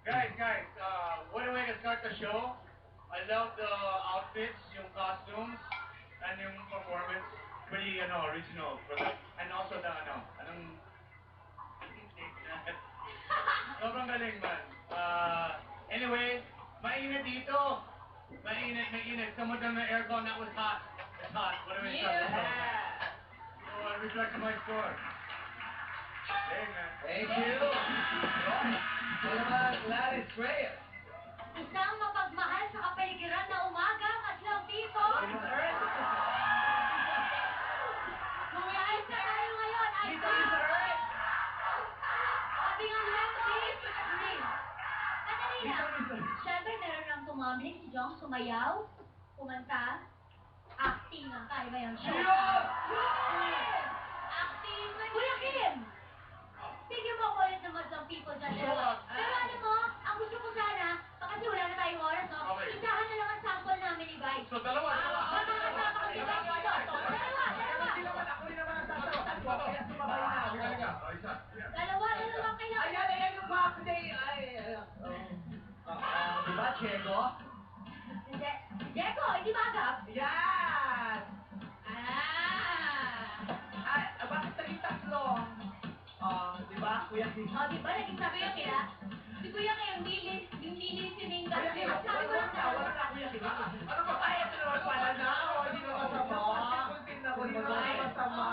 What a way to start the show. I love the outfits, yung costumes, and yung performance. Pretty, original. And also the, sobrang galing, man. Anyway, mainit dito. Mainit. Someone done the aircon, that was hot. It's hot. What a way to start the show, man. So, reflect to my score. Hey, man. Thank you. Ano naman, Gladys Reyes? Isang mapagmahal sa kapaligiran na umaga, Katlang Tito. Bumiyahe sa tayo ngayon, ay Dito yung sa Earth. sabi nga lang, please. Sandali lang. Siyempre, meron lang tumambling si Jong, sumayaw, kumanta, acting ang kaya ba yung show? Acting, Kuya Kim! Bigyan mo ko ulit naman ng people dyan. Pero alam mo, ang gusto ko sana, kasi wala na tayong oras, no? Okay. Isahan na lang ang sample namin ni Vice. So, dalawa. Magkakasama kasi Vice dito. Dalawa. Ako rin naman ang sasagutan ko, kaya sumabay na ako. Dalawa kayo. Ayan yung birthday. Diba, Chego? Hindi. Diego, hindi bagap. Yan! Bakit naging tatlo? Diba, Kuya Kim? Di ba, naging sabi yung kaya? Si Kuya kaya yung nilis si Minga. Kuya Kim, wala na Kuya Kim. Ano ba? Ay, ito naman pala na. Hindi naman masama. Hindi naman masama.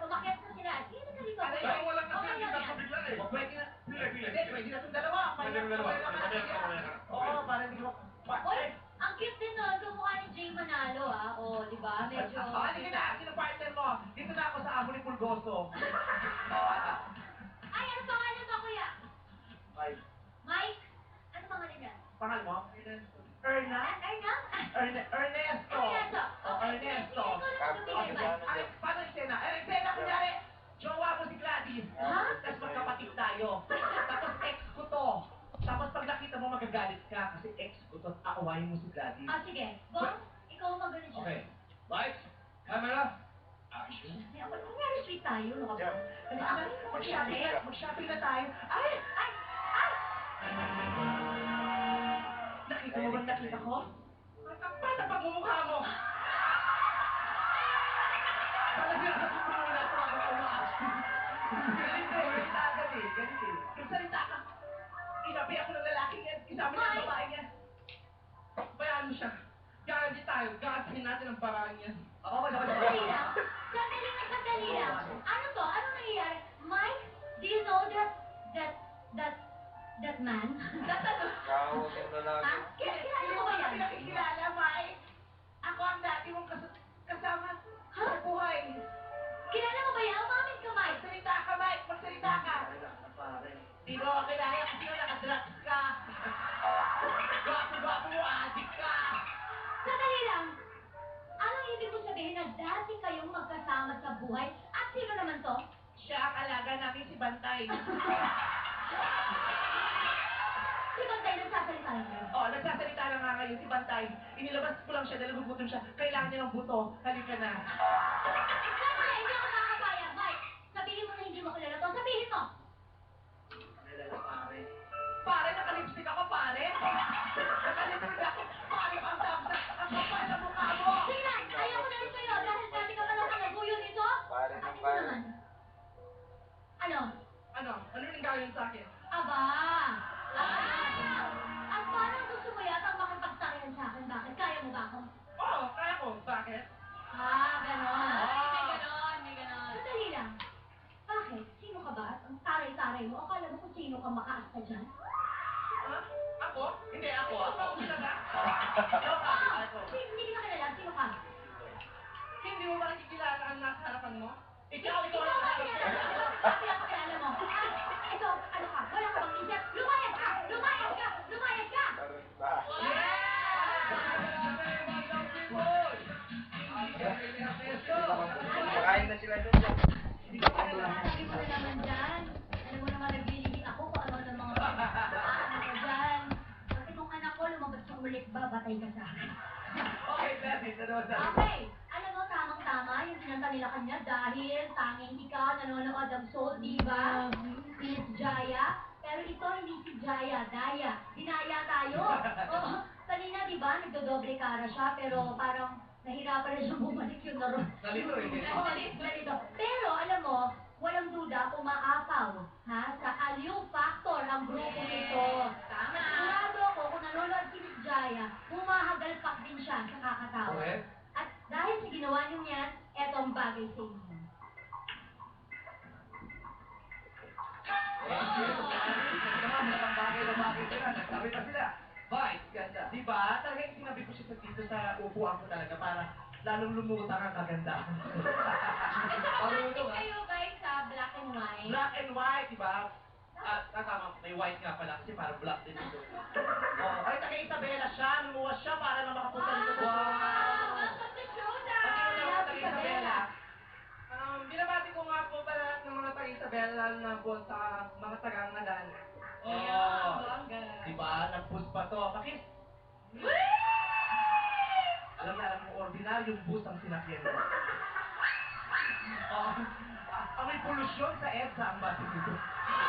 Umakyat na sila. Sige na dito. Pero walang kasi sa bigla eh. Pwede na. Pili. Pwede na itong dalawa. Pwede yung dalawa. Oo, para hindi ko... Oy, ang cute din nun. Kumukha ni Jay Manalo, ah. O, di ba? Medyo... Hindi ka na. Sino partner mo? Dito na ako sa amo ni Pulgoso. Ay, ano pangalan ba, Kuya? Ay, Mike? Ano pangalan niya? pangalan mo? Erna? Ernesto. Ernesto. Ernesto. Ay, paano yung Sena? Sena, kunyari, jowa mo si Gladys. Ha? Tapos magkapatid tayo. Tapos ex ko to. Tapos pag nakita mo magagalit ka kasi ex ko to, akawain mo si Gladys. Sige. Bong, ikaw ang magaling siya. Okay. Lights, camera, action. Kunyari sweet tayo, no? Mag-shopping na tayo. Ay! Nakita mo ba nakita ko? Paano pagmumukha mo? Talagang nakatutunan na ito ako umaaksin. Ganito agad eh. Ganito eh. Nagsalita ka. Inabi ako ng lalaki yan. Isama niya ang babae niya. Bayaan mo siya. Garanti tayo. Garantihin natin ang paraan niya. Sandali lang. Ano to? Ano nangyayari? Mike, do you know that man? Nakakausin na lang. Ha? Kilala mo ba yan? Pinakikilala, Mike. Ako ang dati mong kasama sa buhay. Kilala mo ba yan? Umamin ka, Mike. Magsalita ka, Mike. Magsalita ka. Di mo ako kilala kasi ka nakadrugs ka. Gwapo mo, adik ka. Sandali lang. Anong ibig mo sabihin na dati kayong magkasama sa buhay? At sino naman to? Siya ang alaga namin si Bantay. Si Bantay nagsasalita lang kayo. Nagsasalita lang nga ngayon si Bantay. Inilabas ko lang siya dahil nagugutom siya. Kailangan niya ng buto. Halika na. Sandali, hindi ako nakakapayag. Mike, sabihin mo na hindi mo kilala to. Sabihin mo. Pare, nakalipstick ako, pare. Nakalipstick ako. Pare, ang damsa. Ang kapal na mukha mo. Sige na, ayaw ko na rin sa'yo dahil dati ka palang kalaguyo nito. Pare At ng ito pare. naman. Ano? Ano yung gawin sa akin? Aba! At parang gusto mo yata makipagsakihan sa akin. Bakit? Kaya mo ba ako? Oo, kaya ko. Bakit? Ganon. Ah. May ganon. Sandali lang. Bakit? Sino ka ba? Ang taray-taray mo. Akala mo kung sino ka makaasta dyan? Ha? Ako? Hindi ako. Ako ang kilala. Hindi kita kilala. Sino ka? Hindi mo ba nakikilala ang nasa harapan mo? Ikaw Ikaw ba kilala? Sabi ako kilala mo. Ito, ano ka? Wala ka bang isip? Lumayas ka! Lumayas ka! Makain na sila doon. Sabi mo na naman dyan. Alam mo naman nagbibigay ako kung ano ng mga ano ko dyan. Kasi kung anak ko lumabas kang ulit ba, batay ka sa akin. Okay, Gladys. Okay, alam mo, tamang-tama yung sinanta nila kanya dahil tanging ikaw nanonood ng Soul Diva, Miss Jaya, Pero ito hindi si Jaya, Daya. Dinaya tayo. Oo. Kanina, di ba, nagdodoble cara siya, pero parang nahirapan na siya bumalik yung laro. Nalito eh. Ganito. Pero, alam mo, walang duda, umaapaw, ha? Sa Aliw Factor ang grupo ito. Tama. Sigurado ako, kung nanonood si Miss Jaya, humahagalpak din siya sa kakatawa. Correct. At dahil sa ginawa niyo yan, eto ang bagay sa inyo. Mukhang bagay na bagay sila. Nagsabi pa sila. Vice, ganda. Diba? Talagang sinabi ko siya dito sa upuan ko talaga para lalong lumutang ang kaganda. Nakapansin kayo guys sa black and white. Black and white, diba? Tama, may white nga pala kasi parang black din ito. Oh, ay, taga Isabela siya. Lumuwas siya para na makapunta dito sa Welcome to Showdown! Pati mo naman taga Isabela. Binabati ko nga po pala ng mga taga-Isabela na po sa mga taga-Ngalan. Oh, diba? Nag-boost pa to. Bakit? Alam mo, ordinaryong boost ang sinakyan mo. May polusyon sa EDSA ang base dito.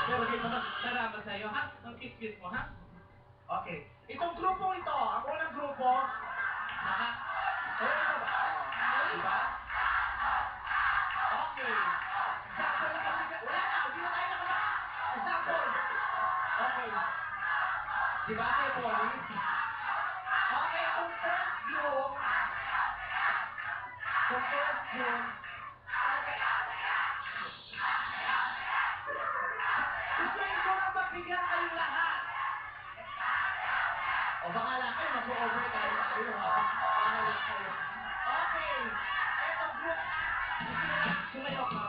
Pero dito mas salamat sa iyo, ha? Ang kiss-kiss mo, ha? Okay. Itong grupong ito, ang unang grupo, ito ba? Diba? Okay. Example lang kasi, wala na, hindi na tayo nakaba. Example. Okay. Diba, kay Polly? Okay, kung first group, okay. Gusto ko na magbigyan kayo lahat. O bahala kayo, mag-over kayo. Bahala kayo. Okay. Etong group. Sumayaw ka.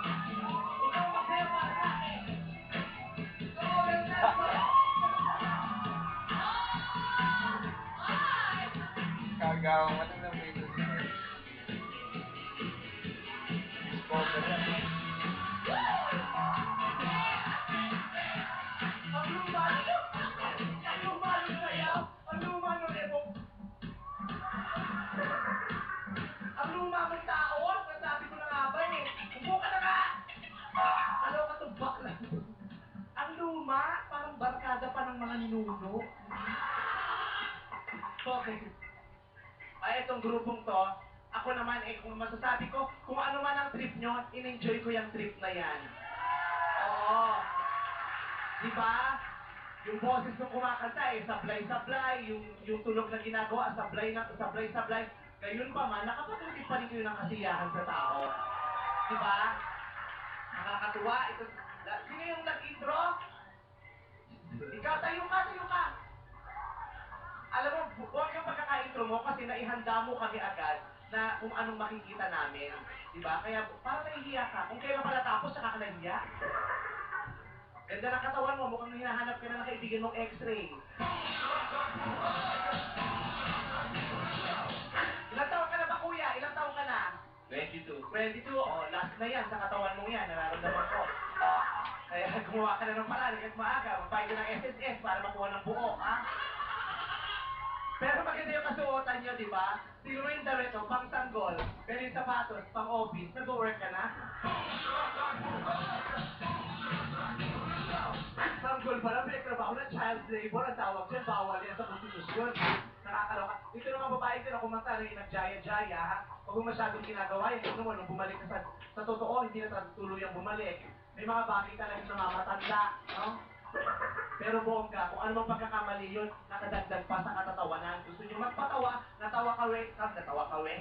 Ikaw magsayaw para sa akin. Ikaw magsayaw mo. Kagawa mo na ng video siya. Discover yan. Ang luma. Ang luma ng sayaw. Ang luma ng ebong. Ang luma ng tao. Nasabi ko na nga ba eh. Upo ka na nga. Ano ka itong bakla? Ang luma, parang barkada pa ng mga ninuno. Okay. Ay, itong grupong to, ako naman eh, kung masasabi ko, kung ano man ang trip nyo, in-enjoy ko yung trip na yan. Oo. Diba? Yung boses ng kumakanta eh, sablay-sablay, yung tunog na ginagawa, sablay-sablay. Gayun pa man, nakapagulitip pa rin kayo ng kasiyahan sa tao. Diba? Nakakatuwa. Ito, sino yung nag-intro? Ikaw, tayo ka. Alam mo, huwag yung pagkaka-intro mo kasi naihanda mo kami agad na kung anong makikita namin. Diba? Kaya parang nahihiya ka. Kung kailan pala tapos, saka ka nahihiya. Ganda ng katawan mo, mukhang hinahanap ka na ng kaibigan mong x-ray. Ilang taon ka na ba, kuya? Ilang taon ka na? 22. 22, oh, last na yan sa katawan mong yan, nararamdaman ko. Kaya gumawa ka na ng paraan, kahit maaga, magbayad ka ng SSS para makuha ng buo, ha? Pero maganda yung kasuotan nyo, di ba? Siguro yung damit, oh, pang sanggol, pero yung sapatos, pang office, nag-work ka na? Sanggol pala, pinagtrabaho na child labor, ang tawag dyan, bawal yan sa konstitusyon. Nakakaloka. Ito naman babae ko na kumanta na yung nag-jaya-jaya, ha? Huwag mo masyadong ginagawa, yung ano mo, nung bumalik ka sa totoo, hindi na tuluyang bumalik. May mga bagay talagang namamatanda, no? Pero bongga, kung ano mang pagkakamali yun, nakadagdag pa sa katatawanan. Gusto nyo magpatawa, natawa ka we. Natawa ka we.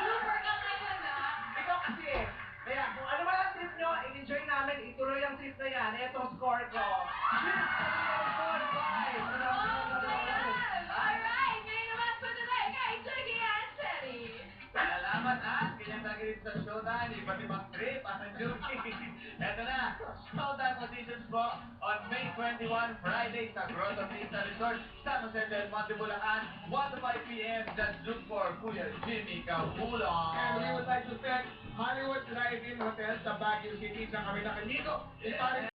Blooper ka ngayon, ha? Ikaw kasi eh. Kaya kung ano man ang trip nyo, in-enjoy namin, ituloy ang trip na yan. Ito ang score ko. Alright, ngayon naman po today kay Jackie and Sherry. Salamat, ha? Ganyan talaga rin sa showdown, iba't ibang trip, ang Juki. Eto na, showdown positions po on May 21, Friday sa Grotto Vista Resort, San Jose del Monte, Bulacan, 1 to 5 p.m. Just look for Kuya Jimmy Capulong. And we would like to thank Hollywood Drive-In Hotel sa Baguio City sa kami nakaligo.